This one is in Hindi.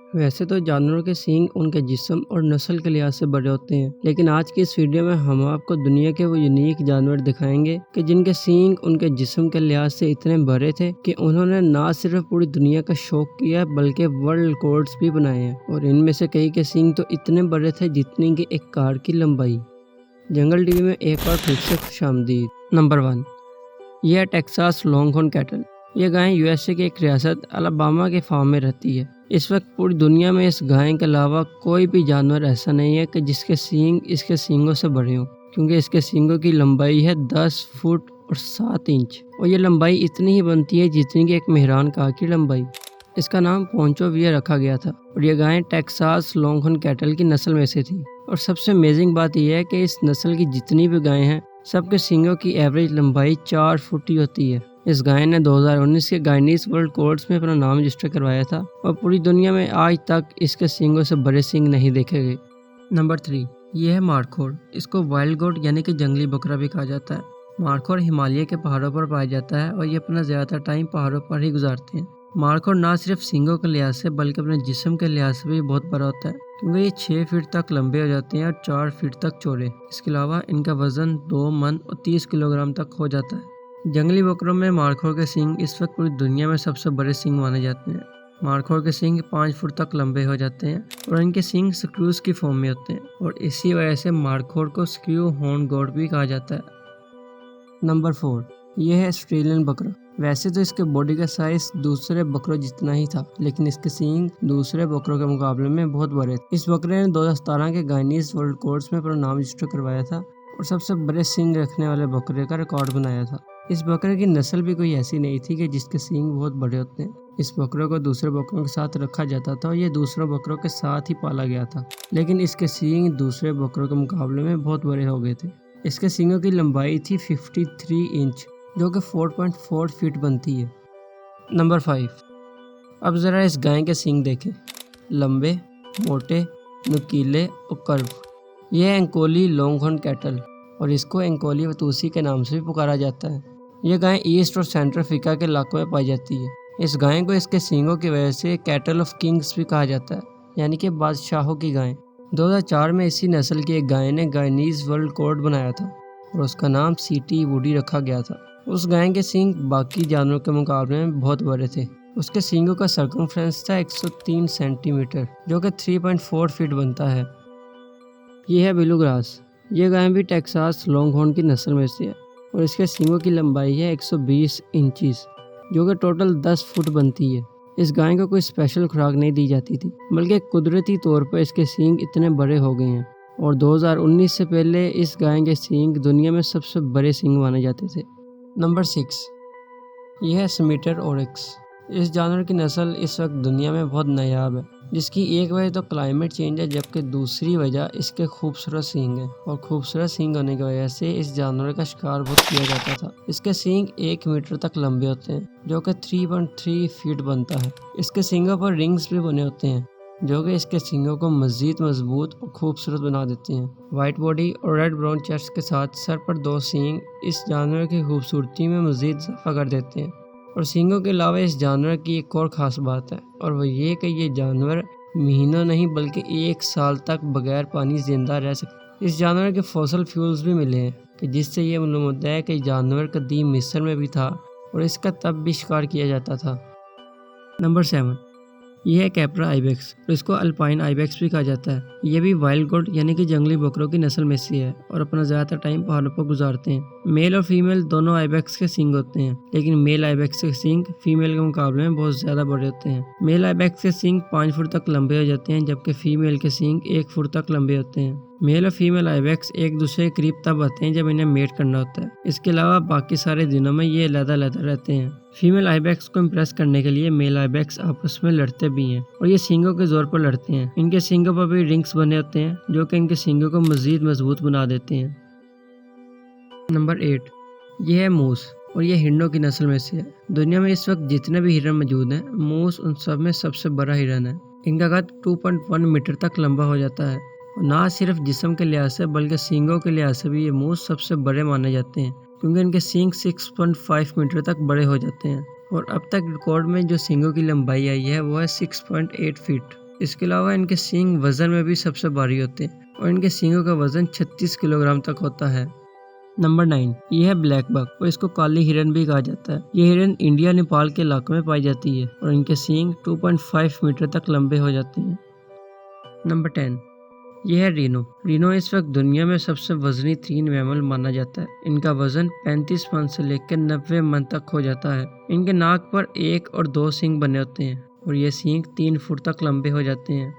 वैसे तो जानवरों के सींग उनके जिस्म और नस्ल के लिहाज से बड़े होते हैं, लेकिन आज की इस वीडियो में हम आपको दुनिया के वो यूनिक जानवर दिखाएंगे कि जिनके सींग उनके जिस्म के लिहाज से इतने बड़े थे कि उन्होंने ना सिर्फ पूरी दुनिया का शौक किया बल्कि वर्ल्ड रिकॉर्ड्स भी बनाए हैं। और इनमें से कई के सींग तो इतने बड़े थे जितनी की एक कार की लंबाई। जंगल टीवी में एक बार फिर से खुशामदीद। नंबर 1, यह टेक्सास लॉन्गहॉर्न कैटल। यह गाय यूएसए की एक रियासत अलाबामा के फार्म में रहती है। इस वक्त पूरी दुनिया में इस गाय के अलावा कोई भी जानवर ऐसा नहीं है कि जिसके सींग इसके सींगों से बड़े हों, क्योंकि इसके सींगों की लंबाई है 10 फुट और 7 इंच, और ये लंबाई इतनी ही बनती है जितनी कि एक मेहरान कार की लंबाई। इसका नाम पोंचो वियर रखा गया था और यह गाय टेक्सास लॉन्गहॉर्न कैटल की नस्ल में से थी। और सबसे अमेजिंग बात यह है कि इस नस्ल की जितनी भी गायें हैं सबके सींगों की एवरेज लंबाई 4 फुट ही होती है। इस गाय ने 2019 के गाइनीज वर्ल्ड रिकॉर्ड्स में अपना नाम रजिस्टर करवाया था और पूरी दुनिया में आज तक इसके सींगों से बड़े सींग नहीं देखे गए। नंबर 3, यह है मार्खोर। इसको वाइल्ड गोट यानी कि जंगली बकरा भी कहा जाता है। मार्खोर हिमालय के पहाड़ों पर पाया जाता है और ये अपना ज़्यादातर टाइम पहाड़ों पर ही गुजारते हैं। मार्खोर ना सिर्फ सींगों के लिहाज से बल्कि अपने जिस्म के लिहाज से भी बहुत बड़ा होता है, क्योंकि ये 6 फीट तक लंबे हो जाते हैं और 4 फीट तक चौड़े। इसके अलावा इनका वजन 2 मन और 30 किलोग्राम तक हो जाता है। जंगली बकरों में मार्खोर के सींग इस वक्त पूरी दुनिया में सबसे बड़े सींग माने जाते हैं। मार्खोर के सींग 5 फुट तक लंबे हो जाते हैं और इनके सींग स्क्रूज की फॉर्म में होते हैं और इसी वजह से मार्खोर को स्क्रू हॉर्न गोट भी कहा जाता है। नंबर 4, यह है ऑस्ट्रेलियन बकरा। वैसे तो इसके बॉडी का साइज दूसरे बकरों जितना ही था, लेकिन इसके सींग दूसरे बकरों के मुकाबले में बहुत बड़े थे। इस बकरे ने 2017 के गाइनीज वर्ल्ड रिकॉर्ड्स में अपना नाम रजिस्टर करवाया था और सबसे बड़े सींग रखने वाले बकरे का रिकॉर्ड बनाया था। इस बकरे की नस्ल भी कोई ऐसी नहीं थी कि जिसके सींग बहुत बड़े होते हैं। इस बकरे को दूसरे बकरों के साथ रखा जाता था और ये दूसरों बकरों के साथ ही पाला गया था, लेकिन इसके सींग दूसरे बकरों के मुकाबले में बहुत बड़े हो गए थे। इसके सींगों की लंबाई थी 53 इंच, जो कि 4.4 फीट बनती है। नंबर 5, अब ज़रा इस गाय के सींग देखें। लंबे, मोटे, नुकीले और कर्व। यह एंकोली लॉन्गहॉर्न कैटल और इसको एंकोली वतूसी के नाम से भी पुकारा जाता है। यह गाय ईस्ट और सेंट्रल अफ्रीका के इलाकों में पाई जाती है। इस गाय को इसके सींगों की वजह से कैटल ऑफ किंग्स भी कहा जाता है, यानी कि बादशाहों की गाय। 2004 में इसी नस्ल की एक गाय ने गाइनीज वर्ल्ड रिकॉर्ड बनाया था और उसका नाम सीटी वुडी रखा गया था। उस गाय के सींग बाकी जानवरों के मुकाबले में बहुत बड़े थे। उसके सींगों का सर्कमफ्रेंस था 103 सेंटीमीटर, जो कि 3.4 फीट बनता है। यह है ब्लूग्रास। यह गाय भी टेक्सास लॉन्गहॉर्न की नस्ल में से है और इसके सींगों की लंबाई है 120 इंचीज, जो कि टोटल 10 फुट बनती है। इस गाय को कोई स्पेशल खुराक नहीं दी जाती थी, बल्कि कुदरती तौर पर इसके सींग इतने बड़े हो गए हैं और 2019 से पहले इस गाय के सींग दुनिया में सबसे बड़े सींग माने जाते थे। नंबर 6, यह है स्मीटर ओरिक्स। इस जानवर की नस्ल इस वक्त दुनिया में बहुत नायाब है, जिसकी एक वजह तो क्लाइमेट चेंज है, जबकि दूसरी वजह इसके खूबसूरत सींग है। और खूबसूरत सींग होने की वजह से इस जानवर का शिकार बहुत किया जाता था। इसके सींग 1 मीटर तक लंबे होते हैं, जो कि 3.3 फीट बनता है। इसके सींगों पर रिंग्स भी बने होते हैं, जो कि इसके सींगों को मज़ीद मजबूत और खूबसूरत बना देते हैं। वाइट बॉडी और रेड ब्राउन चेस्ट के साथ सर पर 2 सींग इस जानवर की खूबसूरती में मज़ीद इजाफा कर देते हैं। और सींगों के अलावा इस जानवर की एक और ख़ास बात है, और वह ये कि ये जानवर महीनों नहीं बल्कि 1 साल तक बगैर पानी जिंदा रह सकते। इस जानवर के फॉसिल फ्यूल्स भी मिले हैं कि जिससे ये मालूम होता है कि जानवर कदीम मिस्र में भी था और इसका तब भी शिकार किया जाता था। नंबर 7, यह है कैप्रा आइबेक्स और इसको अल्पाइन आइबेक्स भी कहा जाता है। यह भी वाइल्ड गोट यानी कि जंगली बकरों की नस्ल में से है और अपना ज़्यादातर टाइम पहाड़ों पर गुजारते हैं। मेल और फीमेल दोनों आइबेक्स के सींग होते हैं, लेकिन मेल आइबेक्स के सींग फीमेल के मुकाबले में बहुत ज़्यादा बड़े होते हैं। मेल आइबेक्स के सींग 5 फुट तक लंबे हो जाते हैं, जबकि फीमेल के सींग 1 फुट तक लंबे होते हैं। मेल और फीमेल आइबेक्स एक दूसरे के करीब तब आते हैं जब इन्हें मेट करना होता है। इसके अलावा बाकी सारे दिनों में ये अलग-अलग रहते हैं। फीमेल आइबेक्स को इम्प्रेस करने के लिए मेल आइबेक्स आपस में लड़ते भी हैं और ये सींगों के जोर पर लड़ते हैं। इनके सींगों पर भी रिंग्स बने होते हैं, जो कि इनके सींगों को मजीद मजबूत बना देते हैं। नंबर 8, यह है मूस और यह हिरणों की नस्ल में से है। दुनिया में इस वक्त जितने भी हिरण मौजूद हैं, मूस उन सब में सबसे बड़ा हिरण है। इनका कद 2.1 मीटर तक लंबा हो जाता है और ना सिर्फ जिस्म के लिहाज से बल्कि सींगों के लिहाज से भी ये मूस सबसे बड़े माने जाते हैं, क्योंकि इनके सींग 6.5 मीटर तक बड़े हो जाते हैं। और अब तक रिकॉर्ड में जो सींगों की लंबाई आई है वो है 6.8 फीट। इसके अलावा इनके सींग वजन में भी सबसे भारी होते हैं और इनके सींगों का वजन 36 किलोग्राम तक होता है। नंबर 9, ये है ब्लैक बक और इसको काली हिरन भी कहा जाता है। ये हिरन इंडिया नेपाल के इलाकों में पाई जाती है और इनके सींग 2.5 मीटर तक लंबे हो जाते हैं। नंबर 10, ये है रीनो। रीनो इस वक्त दुनिया में सबसे वजनी 3 मैमल माना जाता है। इनका वजन 35 मन से लेकर 90 मन तक हो जाता है। इनके नाक पर 1 और 2 सींग बने होते हैं और ये सींग 3 फुट तक लंबे हो जाते हैं।